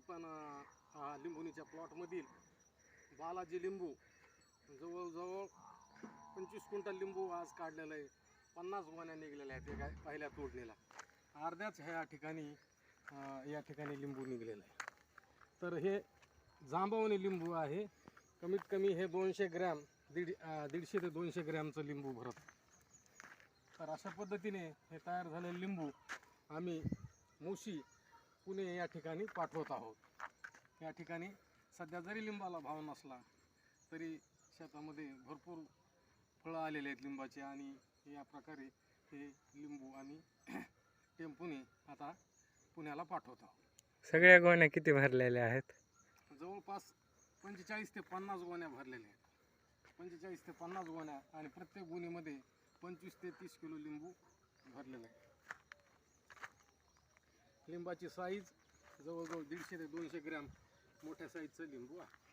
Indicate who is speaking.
Speaker 1: आपण लिंबुणीच्या प्लॉटमधील बालाजी लिंबू जवळजवळ 25 क्विंटल लिंबू आज काढलेलं आहे. 50 गोण्या निघलेल्या आहेत एका पहिल्या तोडणीला. अर्ध्याच ह्या ठिकाणी या ठिकाणी लिंबू निघलेलं आहे. तर हे जांभवणी लिंबू आहे. कमीत कमी हे 200 ग्रॅम 150 ते 200 ग्रॅमचं लिंबू भरत. तर अशा पद्धतीने हे तयार झालेले लिंबू आम्ही मोशी पुणे या ठिकाणी पाठवत आहोत. या ठिकाणी सध्या जरी लिंबाला भाव नसला तरी शेतामध्ये भरपूर फळं आलेले आहेत लिंबाचे आणि या प्रकारे हे लिंबू आम्ही टेम्पोने आता पुण्याला पाठवत आहोत.
Speaker 2: सगळ्या गोण्या किती भरलेल्या आहेत?
Speaker 1: जवळपास 45 ते 50 गोण्या भरलेल्या आहेत. 45 ते 50 गोण्या आणि प्रत्येक गोणीमध्ये 25 ते 30 किलो लिंबू भरलेलं आहे. लिंबाची साईज जवळजवळ 150 ते 200 ग्रॅम मोठ्या साईजचं लिंबू आहे.